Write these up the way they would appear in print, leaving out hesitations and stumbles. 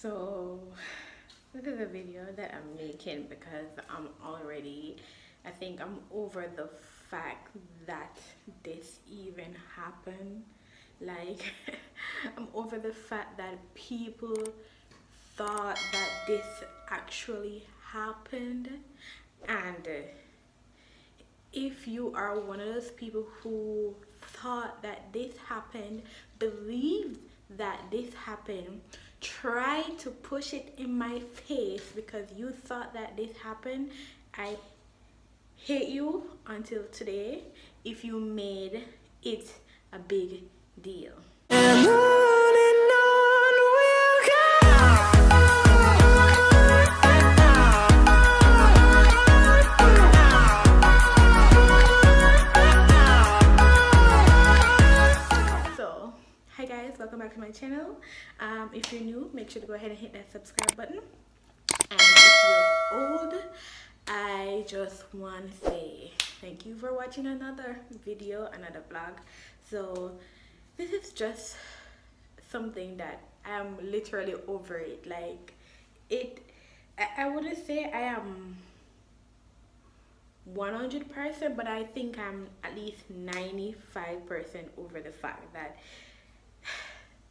So this is a video that I'm making because I think I'm over the fact that this even happened. Like, I'm over the fact that people thought that this actually happened. And if you are one of those people who thought that this happened, believed that this happened, try to push it in my face because you thought that this happened, I hate you until today if you made it a big deal. And on we'll go. So, hi guys, welcome back to my channel. If you're new, make sure to go ahead and hit that subscribe button. And if you're old, I just want to say thank you for watching another video, another vlog. So this is just something that I'm literally over it. Like, I wouldn't say I am 100%, but I think I'm at least 95% over the fact that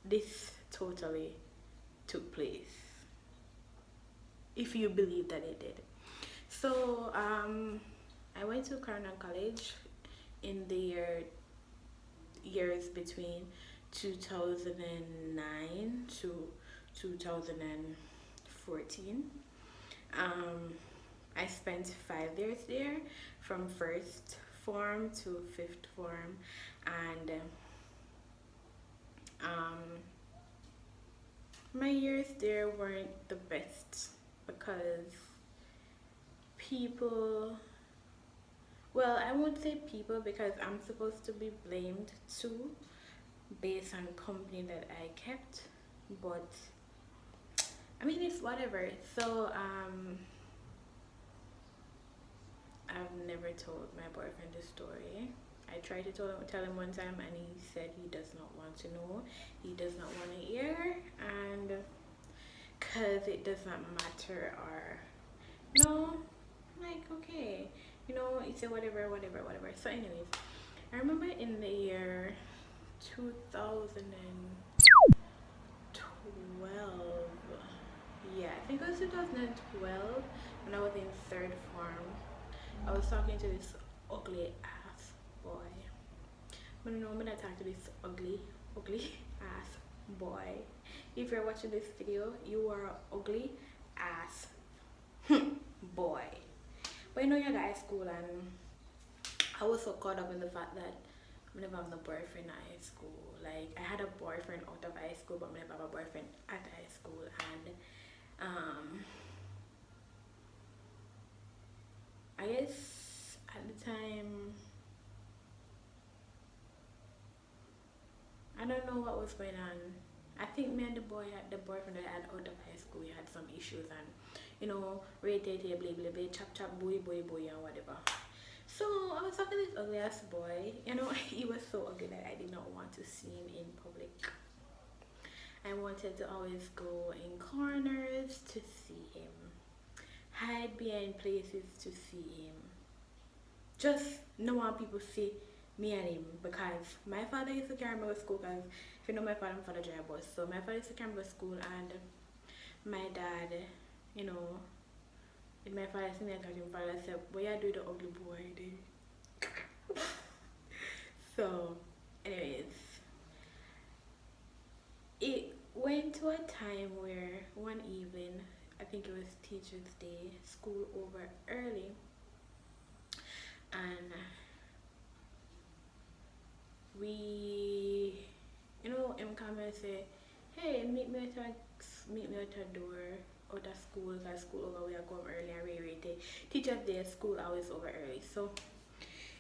this totally took place, if you believe that it did. So I went to Crown College in the years between 2009 to 2014. I spent 5 years there, from first form to fifth form, and my years there weren't the best because people, well, I won't say people because I'm supposed to be blamed too based on company that I kept, but I mean, it's whatever. So I've never told my boyfriend this story. I tried to tell him one time and he said he does not want to know, he does not want to hear, and because it does not matter, or no, like, okay, you know, he said whatever. So anyways, I remember in the year 2012, yeah, I think it was 2012, when I was in third form. I was talking to this ugly ass boy. But no, I'm gonna talk to this ugly ass boy. If you're watching this video, you are an ugly ass boy. But you know, you're at high school, and I was so caught up in the fact that I never have no boyfriend at high school. Like, I had a boyfriend out of high school, but I never have a boyfriend at high school. And I guess at the time, I don't know what was going on. I think me and the boyfriend that I had out of high school, we had some issues, and you know, rated, blah, chop, boy, and whatever. So I was talking to this ugly ass boy. You know, he was so ugly that I did not want to see him in public. I wanted to always go in corners to see him, hide behind places to see him. Just no want people see me and him, because my father used to carry me to school. Because if you know, my father drive bus, so my father used to carry me to school, and my dad, you know, with my father sitting there talking, my father said, "What you do the ugly boy there?" So anyways, it went to a time where one evening, I think it was Teacher's Day, school over early, and we, you know, him come and say, "Hey, meet me at a door out of school, because school over, we are going early and re-rated. Teacher's Day, school always over early." So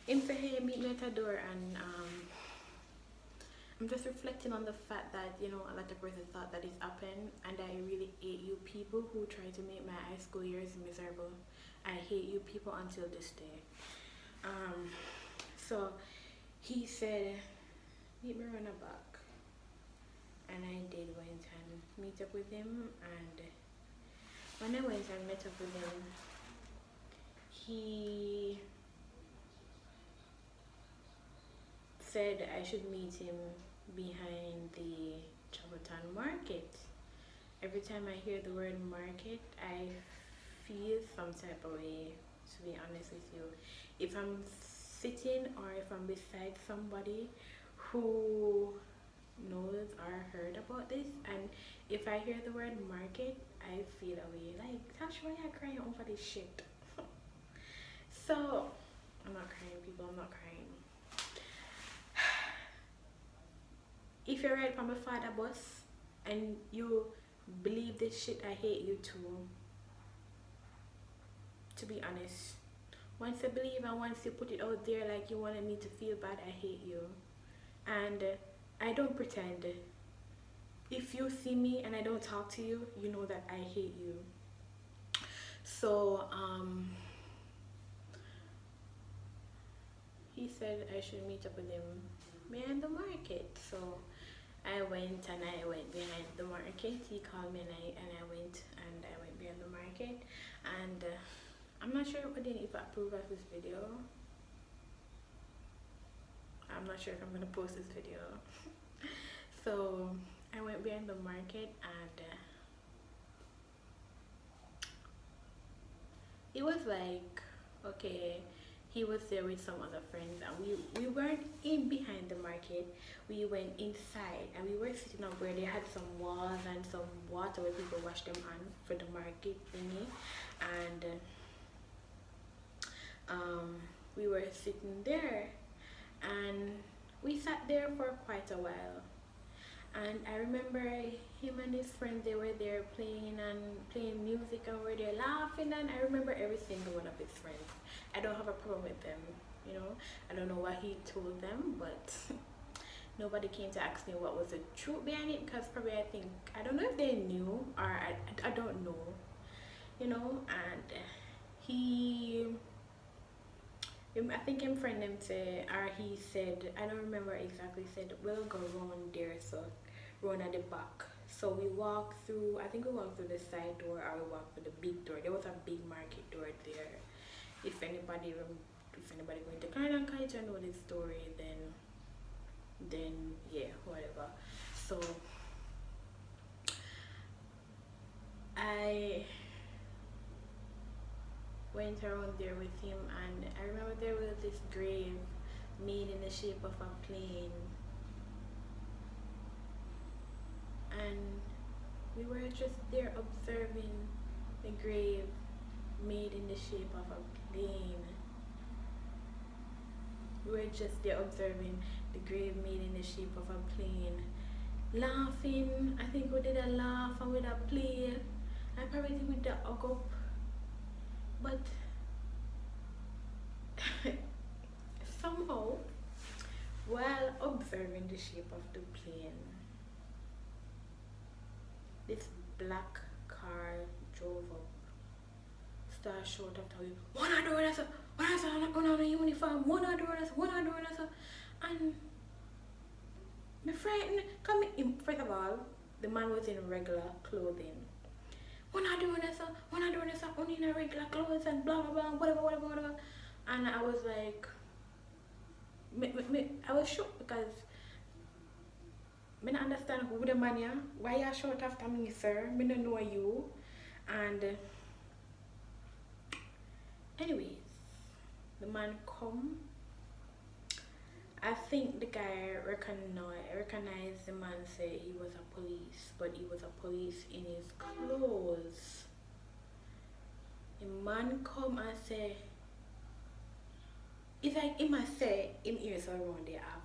him say, "Hey, meet me at a door," and I'm just reflecting on the fact that, you know, a lot of persons thought that it happened, and I really hate you people who try to make my high school years miserable. I hate you people until this day. So he said, "Meet me around the back." and I did went and meet up with him. And when I went and met up with him, he said I should meet him behind the Chabatan market. Every time I hear the word market, I feel some type of way, to be honest with you. If I'm sitting or if I'm beside somebody who knows or heard about this, and if I hear the word market, I feel away. Like, Tashoya crying over this shit. So, I'm not crying, people, I'm not crying. If you're right from a father bus and you believe this shit, I hate you too. To be honest. Once you believe and once you put it out there like you wanted me to feel bad, I hate you. And I don't pretend. If you see me and I don't talk to you, you know that I hate you. So, he said I should meet up with him behind the market. So I went behind the market. He called me and I went behind the market. And I'm not sure if I approve of this video. I'm not sure if I'm gonna post this video. So I went behind the market, and it was like, okay, he was there with some other friends, and we weren't in behind the market. We went inside, and we were sitting up where they had some walls and some water where people wash them on for the market thingy. And we were sitting there, and we sat there for quite a while. And I remember him and his friend, they were there playing music, and we were there laughing. And I remember every single one of his friends. I don't have a problem with them, you know. I don't know what he told them, but nobody came to ask me what was the truth behind it, because probably I don't know if they knew, or I don't know, you know. And I think him friend them say, or he said, I don't remember exactly, said we'll go around there, so round at the back. So we walked through, I think we walked through the side door, or we walked through the big door. There was a big market door there. If anybody going to Carolina College and know this story, then yeah, whatever. So I went around there with him, and I remember there was this grave made in the shape of a plane, and we were just there observing the grave made in the shape of a plane. We were just there observing the grave made in the shape of a plane, laughing. I think we did a laugh and with a play. I probably did with the hug up. But somehow, while observing the shape of the plane, this black car drove up, started short after we, one door, that's one on a uniform, one door, and me frightened. Come in, first of all, the man was in regular clothing. We're not doing this, only in a regular clothes and blah blah blah, whatever. And I was like, I was shocked, because I don't understand who the man is. Why you short after me, sir? I don't know you. And anyways, the man come. I think the guy recognized the man, said he was a police, but he was a police in his clothes. The man come and say, it's like he must say him ears around they have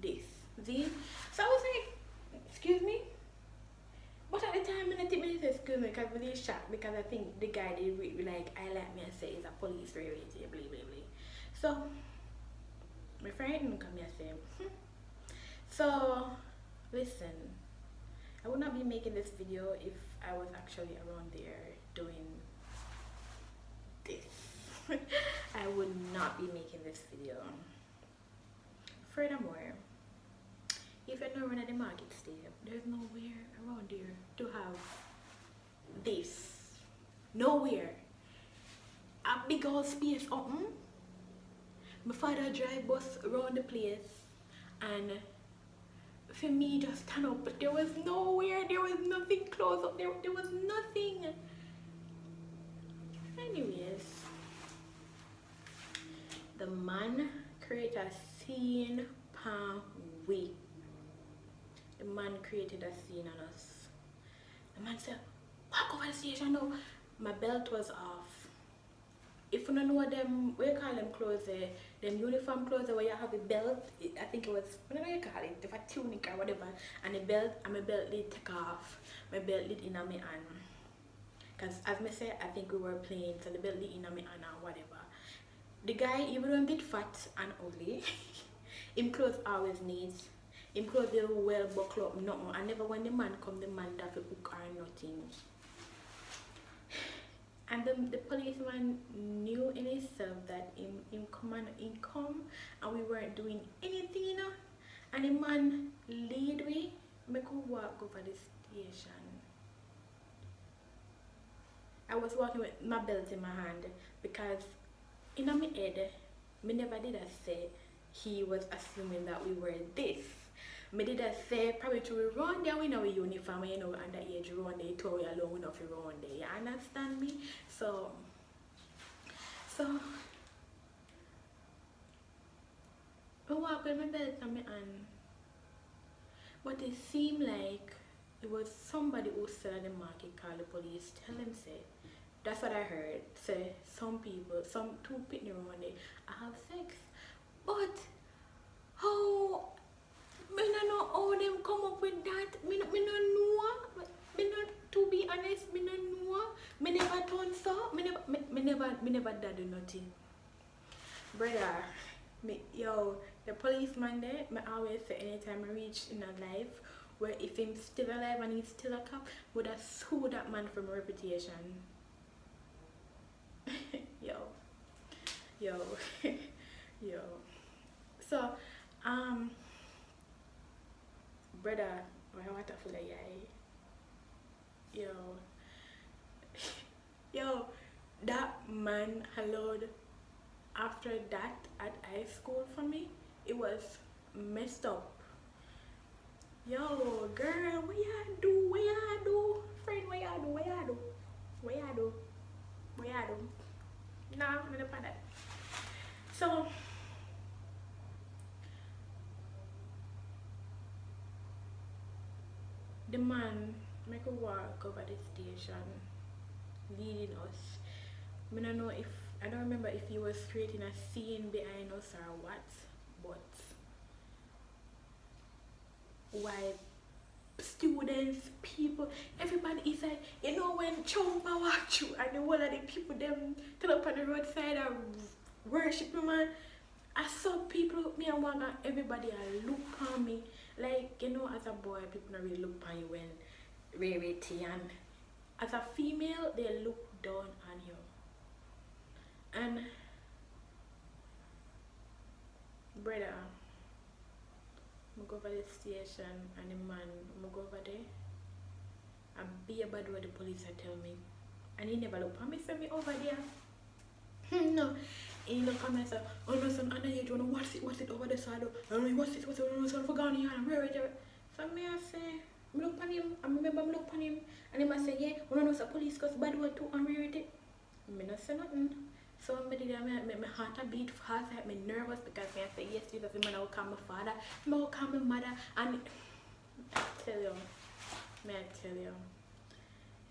this. See? So I was like, excuse me? But at the time I didn't really say excuse me, because I was really shocked, because I think the guy did really like highlight me and say he's a police related, blah blah blah. So my friend didn't come here and say, So listen, I would not be making this video if I was actually around there doing this. I would not be making this video. Furthermore, If you're not running the market stadium, there's nowhere around there to have this. Nowhere. A big old space open. My father drive bus around the place and for me just stand up, but there was nowhere, there was nothing close up, there was nothing. Anyways, the man created a scene per week. The man created a scene on us. The man said, walk over the station now. My belt was off. If you don't know them, what you call them clothes, them uniform clothes where you have a belt, I think it was, what do you call it, if a tunic or whatever, and a belt, and my belt did take off, my belt did in my hand. Because as I said, I think we were playing, so the belt did in my hand or whatever. The guy, even though he bit fat and ugly, him clothes always needs, him clothes they well buckle up, nothing, and never when the man come, the man that will hook or nothing. And the policeman knew in himself that him come and we weren't doing anything, you know. And the man lead we, make we walk over the station. I was walking with my belt in my hand because in my head, me never did I say he was assuming that we were this. Me did I say probably to run there we know uniform, you know, underage run there, tow we alone enough to run there. You understand me? So I walk with my belt on my hand. But it seemed like it was somebody who said at the market called the police, tell them say. That's what I heard. Say some people, some two pitney around there, I have sex. But how me no know how them come up with that. Me no know. Me not, to be honest, me no know. Me never done so. Me never did nothing. Brother, the policeman there, me always say anytime I reach in a life where if him still alive and he's still a cop, would have sue that man from reputation. yo. So, brother, I want to feel like yo, that man allowed after that at high school for me, it was messed up. Yo, girl, what you do? Friend, what you do? Nah, I'm gonna find that. So, the man make a walk over the station, leading us. I don't remember if he was creating a scene behind us or what, but why students, people, everybody is like, you know, when Chompa walk through and the whole of the people them turn up on the roadside and worship man, I saw people look me and walk and everybody look on me. Like, you know, as a boy, people don't really look on you when rarity, and as a female, they look down on you. And brother, I go over the station and the man, I go over there and be about what the police are tell me. And he never look at me, send me over there. No. He look at me and say, oh no son, I know you don't know what's it over the side. I don't know what's it, oh no son, for gone here and where is it? So me I say, I look at him, I remember I look at him and he must say, yeah, oh no, so police cause bad word too and where is it? I not say nothing. So I did my heart a beat fast, I me nervous because I say yes, Jesus, the man will call my father, I will call my mother, and I tell you.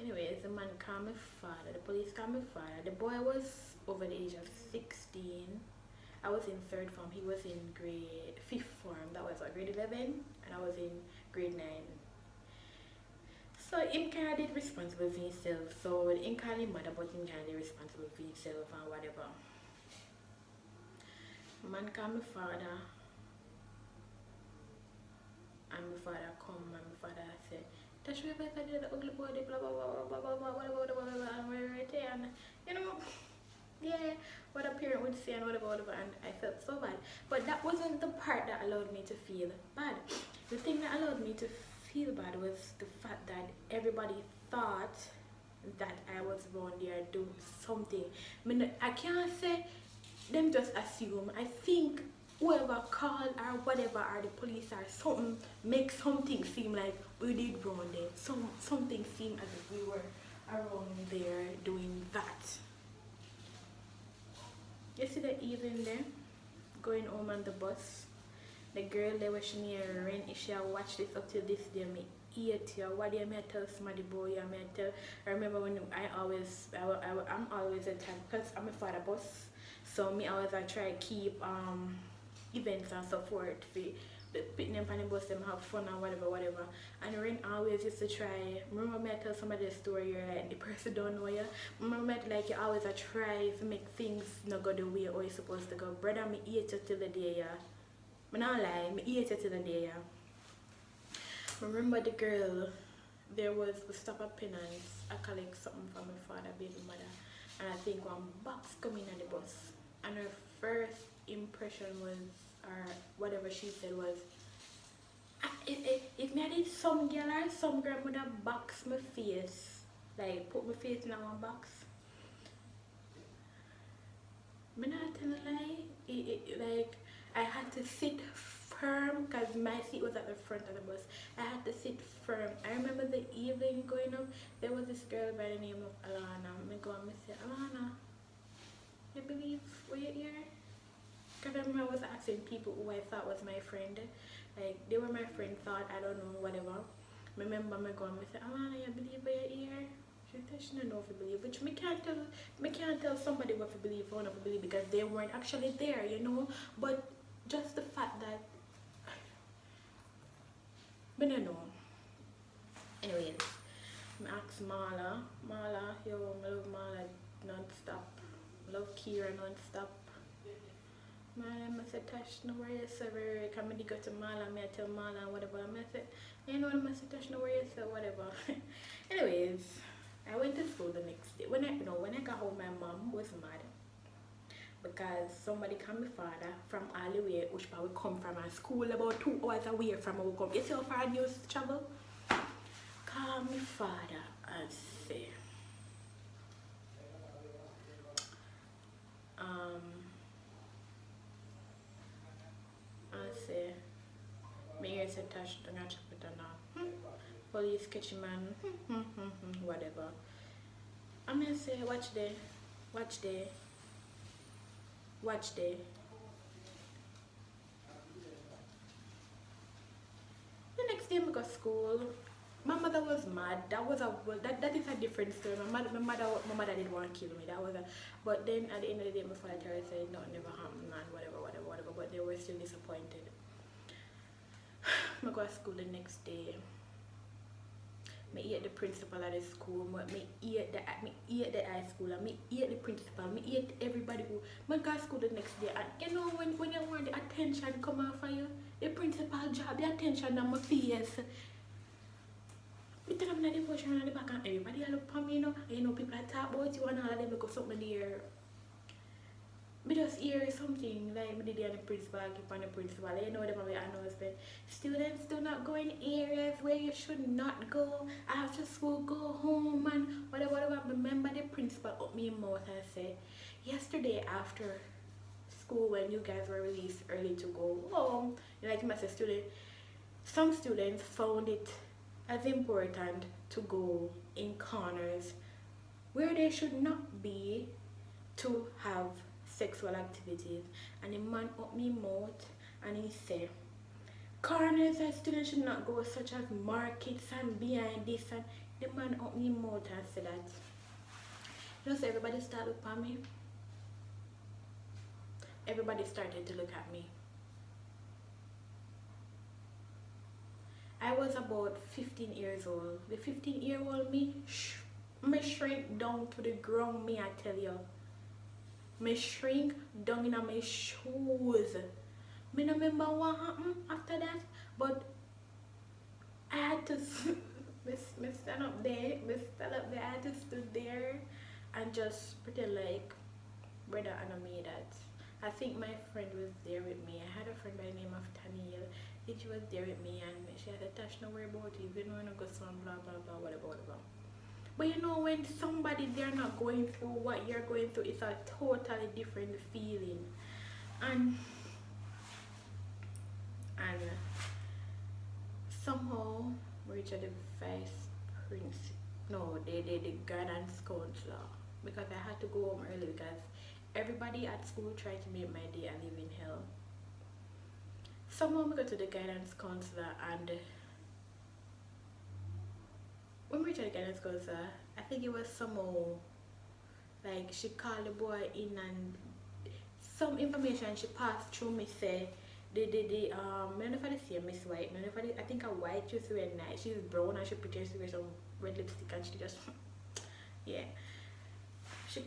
Anyways, the man called my father, the police called my father. The boy was over the age of 16. I was in 3rd form, he was in grade 5th form, that was grade 11, and I was in grade 9. So him kind of did responsible for himself. So him call him mother, but him kind of did responsible for himself and whatever. Man call my father, and my father come and my father said, Tashoya, I did the ugly boy, blah blah blah blah blah blah whatever, and we're right there, and you know, yeah, what a parent would say and whatever, and I felt so bad. But that wasn't the part that allowed me to feel bad. the thing that allowed me to feel bad was the fact that everybody thought that I was around there doing something. I mean, I can't say them just assume. I think whoever called or whatever, or the police or something, make something seem like we did wrong there. Something seem as if we were around there doing that. Yesterday evening there, going home on the bus, the girl there was near rent, she watched this up till this day, me eat you. What do you may tell somebody boy, I may tell. I remember when I'm always a type, because I'm a father boss, so me always I try to keep events and so forth for putting them on the bus, them have fun and whatever. And Ren always used to try. Remember me I tell somebody a story here, like the person don't know you. Remember me like you always I try to make things not go the way or it's supposed to go. Brother, me eat you till the day, yeah. Me not lie, me eat you till the day, yeah. Remember the girl, there was, we stop at Penance, I collect something from my father, baby mother, and I think one box coming on the bus, and her first impression was, or whatever she said was, if me I did some girl or some girl would have box my face, like put my face in one box, me not tell a lie, like I had to sit firm because my seat was at the front of the bus. I had to sit firm. I remember the evening going up, there was this girl by the name of Alana. I go and say, Alana, you believe we're here? Because I remember I was asking people who I thought was my friend. Like, they were my friend, thought, I don't know, whatever. I remember I go and say, Alana, you believe we're here? She said she don't know if you believe, which me can't tell somebody what to believe or not to believe because they weren't actually there, you know. But just the fact that I don't know. Anyways, I asked Marla, yo, I love Marla non-stop. I love Kira non-stop. I said, Tash, no worries, sir. Can I go to Marla? I tell Marla whatever. I said, you know, I said, Tash, no worries, sir, whatever. Anyways, I went to school the next day. When I got home, my mom was mad. Because somebody called my father from all the way, which probably come from a school about 2 hours away from our home. You see how far I used to travel? Call my father and say, me here say Tash, don't chop it now. Police catch man, whatever. I'm gonna say, watch there. The next day I go to school. My mother was mad. That is a different story. My mother didn't want to kill me. But then at the end of the day, my father said nothing never happened and whatever. But they were still disappointed. I go to school the next day. I hate the principal at the school, I hate the high school, I hate the principal, I hate everybody who I go to school the next day. And you know when you want the attention come out for you, the principal job, the attention on my face. I tell them that the portion on the back and everybody look for me, you know people talk about you and all of them because something there. I just hear something like me did on the principal, I keep on the principal. You know them probably announcement. Students do not go in areas where you should not go. After school, go home and whatever. Remember the principal up me mouth and say, yesterday after school when you guys were released early to go home, like my student, some students found it as important to go in corners where they should not be to have sexual activities. And the man up me mouth and he said, corners that students should not go, such as markets and behind this, and the man up me mouth and said that. You know, so everybody started looking at me. Everybody started to look at me. I was about 15 years old. The 15-year-old me shrink down to the ground, me I tell you. Me shrink down in my shoes. Me don't remember what happened after that, but I had to me stand up there. I had to stand there and just pretend like brother and me that. I think my friend was there with me. I had a friend by the name of Taniel. If she was there with me and she had a touch, no worry about it, you know, I go some blah blah blah, whatever, whatever. But you know, when somebody they're not going through what you're going through, it's a totally different feeling. And somehow Richard the vice principal, no, the guidance counselor, because I had to go home early because everybody at school tried to make my day a living hell. Somehow we go to the guidance counselor, and when we reached the guidance counselor, I think it was somehow like she called the boy in and some information she passed through me say I don't know if I see Miss White, I think a white she was wearing nice. She's brown and she pretends to wear some red lipstick and she just yeah. She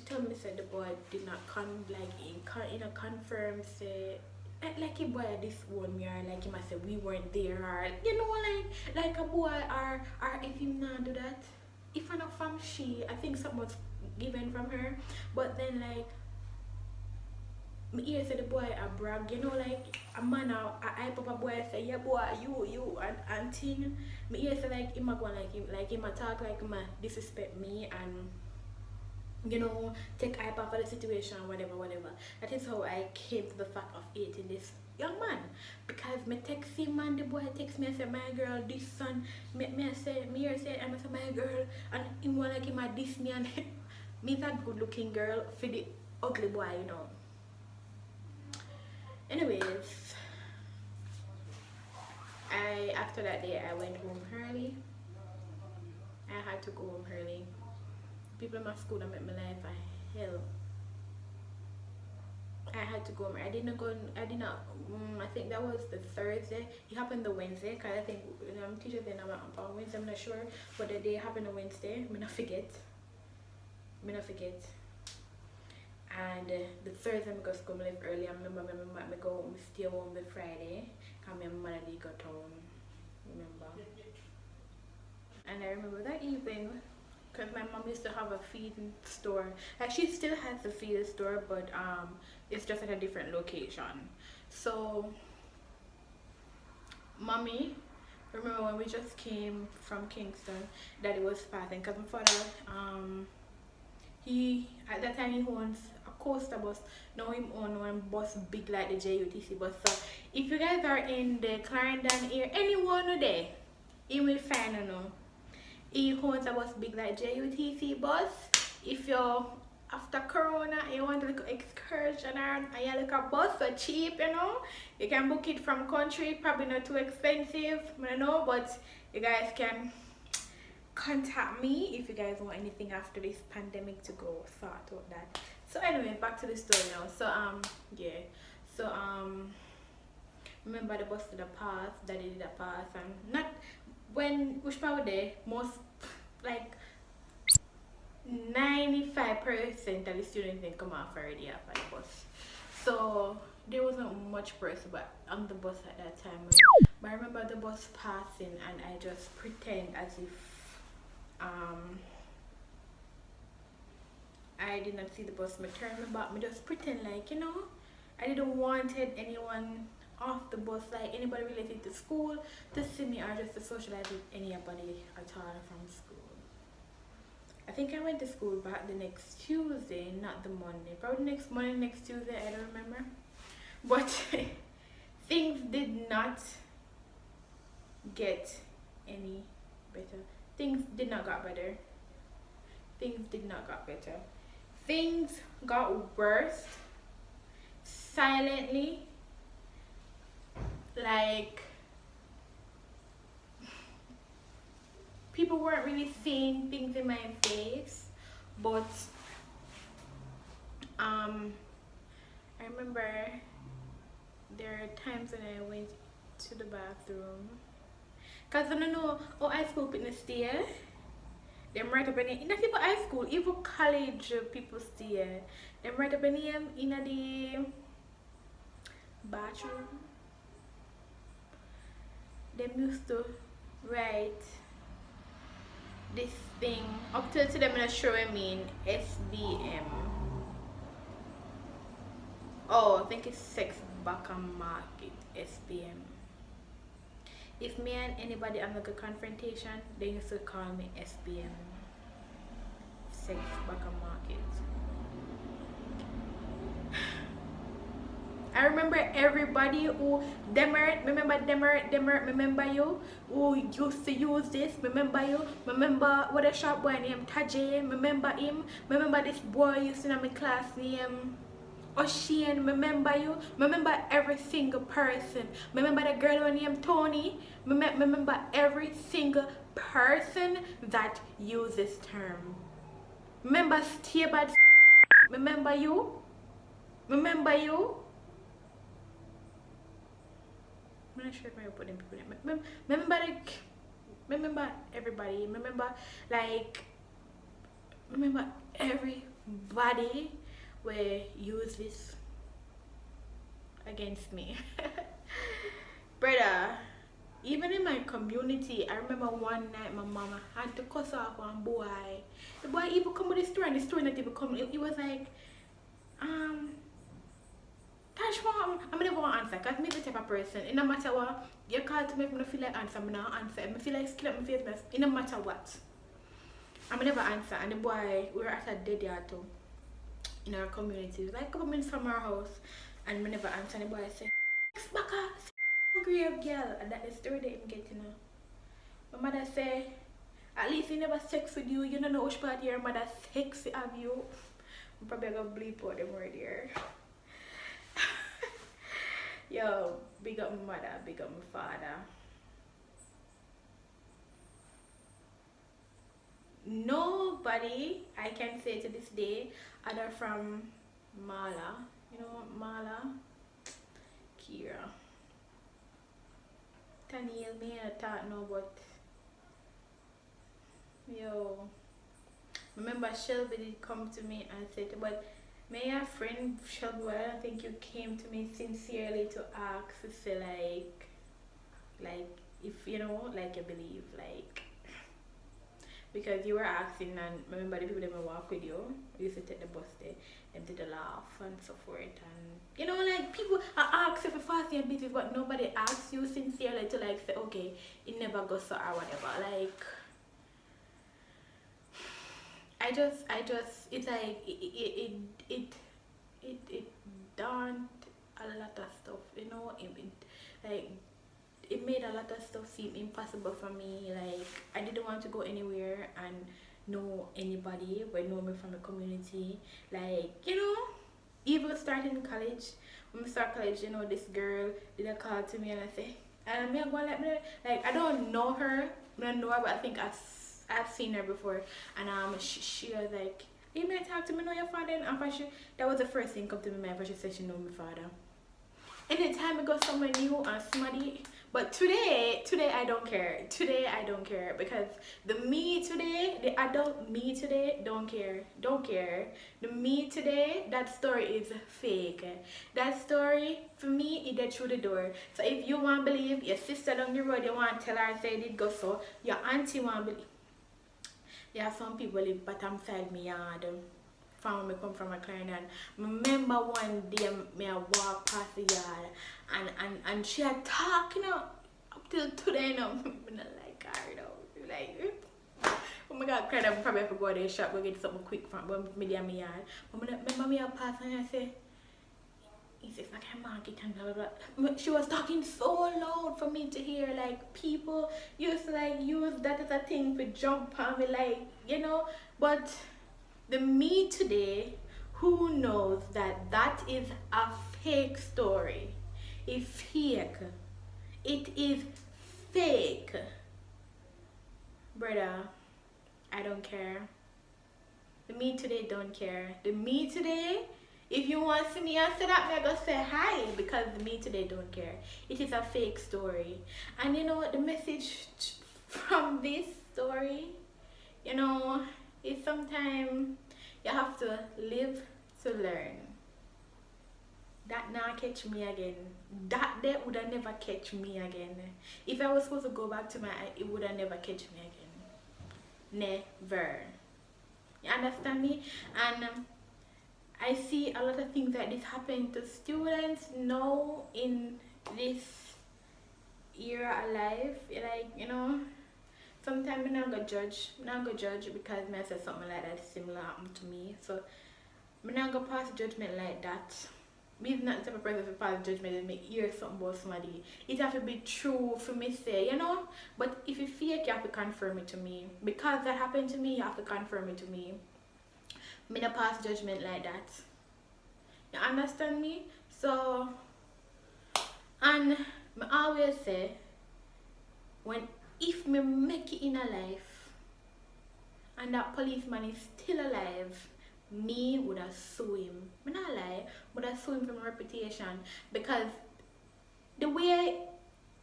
told me said the boy did not come confirm say like a boy this one year like he must say we weren't there or you know like a boy or if him not do that. If I not from she, I think something was given from her. But then like me hear say the boy a brag, you know, like a man a hype up a boy say, yeah boy, you and thing. Me hear say like him a go like him a talk like him a disrespect me and you know, take hype up for the situation, whatever. That is how I came to the fact of hating this young man. Because me text him and the boy text me and say, my girl, this son, me here say, I'm say my girl, and him want like him a diss me and me that good looking girl for the ugly boy, you know. Anyways, after that day I went home early. I had to go home early. People in my school that made my life a hell. I had to go home. I I think that was the Thursday. It happened the Wednesday because I think teachers then on Wednesday, I'm not sure, but the day happened on Wednesday. I'm not forget. And the Thursday I go to school live early. I remember I go home, stay home the Friday because my mother did go town. Remember? And I remember that evening because my mom used to have a feeding store. Like she still has a feeding store, but it's just at a different location. So mommy, remember when we just came from Kingston, Daddy was passing because my father he at that time he owns a coaster bus. Now he owns one bus big like the JUTC bus. So if you guys are in the Clarendon area, anyone there, you will find he owns a bus big like JUTC bus. If you're after Corona and you want to look excursion and you look a bus so cheap, you know, you can book it from country, probably not too expensive, I know, but you guys can contact me if you guys want anything after this pandemic to go sort out that. So anyway, back to the story now. So yeah, so remember the bus to the pass, Daddy did a pass, and not when Ushpa was there, most like 95% of the students didn't come off already after the bus. So there wasn't much person but on the bus at that time. But I remember the bus passing and I just pretend as if I did not see the bus. Me turn me back, me just pretend like, you know, I didn't wanted anyone off the bus, like anybody related to school to see me or just to socialize with anybody at all from school. I think I went to school back the next Tuesday, not the Monday. Probably next Monday, next Tuesday, I don't remember. But things did not get any better. Things did not get better. Things did not get better. Things got worse silently. Like people weren't really saying things in my face, but I remember there are times when I went to the bathroom because I don't know how high school people stay. Them right up in it. Not even high school, even college people stay. Them right up in the bathroom. Them used to write this thing up till today. I'm not sure I mean SBM. Oh, I think it's sex back and market SBM. If me and anybody have like a confrontation, they used to call me SBM, sex back on market. I remember everybody who remember you who used to use this, remember you, remember what a shop boy named Tajay, remember him, remember this boy used to know my class name Ocean, remember you, remember every single person, remember the girl named Tony, remember every single person that uses this term. Remember stay bad, remember you, remember you. I'm not sure if I put them people in. Remember like, remember everybody. Remember everybody will use this against me. Brother, even in my community, I remember one night my mama had to cuss off one boy. The boy even come with the story, and the story not even come. It was like, Tash, I'm never want to answer because I'm the type of person. It no matter what, you call to me if I feel like answer, I'm not answer. If I feel like skin up my face, it no matter what. I'm never answer. And the boy, we were at a dead yard too, in our community, like a couple minutes from our house, and we never answer. And the boy say, "Baka, grave girl," and that is the story that I'm getting now. My mother say, "At least he never sex with you. You don't know which part your mother sex have you." I'm probably gonna bleep out them right here. Yo, big up my mother, big up my father. Nobody I can say to this day other from Mala, you know Mala, Kira, Taniel, me I thought no, but yo, remember Shelby did come to me and said, but may a friend Shelby, well, I don't think you came to me sincerely to ask to say like if you know, like you believe, like because you were asking, and remember the people that walk with you, we used to take the bus there, them did the laugh and so forth, and you know, like people ask if you fast your business, but nobody asks you sincerely to like say, okay, it never goes so or whatever. Like I just it's like it done a lot of stuff, you know, like it made a lot of stuff seem impossible for me. Like I didn't want to go anywhere and know anybody but know me from the community. Like, you know, even starting college, when we start college, you know, this girl did a call to me and I say, and me go like I don't know her, I don't know her, but I think I've seen her before, and she was like, you may talk to me, know your father, and that was the first thing come to my mind. She said she know my father. Anytime I go somewhere new and somebody, but today I don't care. Today I don't care because the me today, the adult me today, don't care. The me today, that story is fake. That story for me is the through the door. So if you want to believe your sister down the road, you want to tell her say it did go so, your auntie want to believe. Yeah, some people live bottom side me yard. From me come from a client, and remember one day me I walk past the yard and she had talk, you know, up till today, you know, me not like her, you know, like oh my god, cried. I'm probably have to go to the shop go get something quick from me there me yard. But me remember me I pass and I say, he says like I market and blah blah blah. She was talking so loud for me to hear. Like people used to like use that as a thing to jump on me, like, you know, but the me today who knows that that is a fake story. It's fake. It is fake. Brother, I don't care. The me today don't care. The me today, if you want to see me answer that, I'm gonna say hi, because the me today don't care. It is a fake story. And you know what the message from this story, you know, is sometimes you have to live to learn. That now catch me again. That day would have never catch me again. If I was supposed to go back to my, it would have never catch me again. Never. You understand me? And I see a lot of things like this happen to students now in this era alive. Like, you know, sometimes I'm not gonna judge. I'm not gonna judge because I said something like that similar happened to me. So I'm not gonna pass judgment like that. Me not the type of person to pass judgment and make hear something about somebody. It have to be true for me say, you know? But if you fake, you have to confirm it to me. Because that happened to me, you have to confirm it to me. Me not pass judgment like that. You understand me? So, and I always say, if me make it in a life and that policeman is still alive, me would have sue him. Me not lie, would have sue him for my reputation, because the way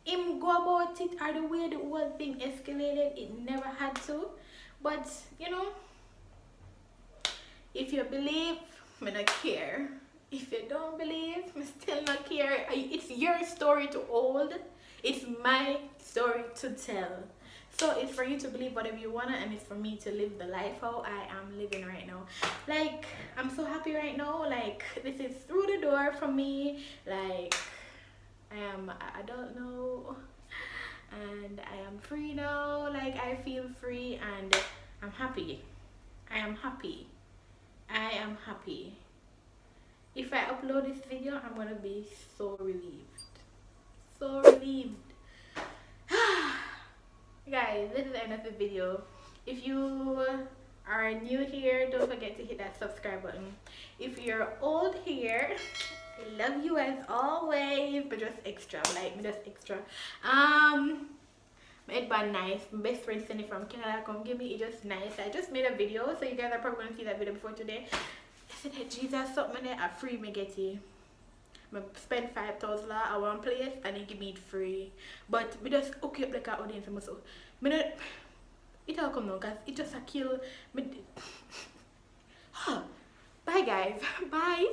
him go about it or the way the whole thing escalated, it never had to. But you know, if you believe, me not care. If you don't believe, me still not care. It's your story to hold. It's my story to tell. So it's for you to believe whatever you wanna, and it's for me to live the life how I am living right now. Like, I'm so happy right now. Like, this is through the door for me. Like, I don't know, and I am free now. Like, I feel free and I'm happy. I am happy. I am happy. If I upload this video, I'm gonna be so relieved. So relieved. Guys, this is the end of the video. If you are new here, don't forget to hit that subscribe button. If you're old here, I love you as always, but just extra, like me just extra. My head band nice. My best friend sent it from Canada, come give me it, just nice. I just made a video, so you guys are probably gonna see that video before today. I said, hey, Jesus, something there, I free me get it. I spend $5,000 at one place and they give me it free. But we just hook you up like our audience and so me not, it all come now because it just a kill me. Bye guys. Bye.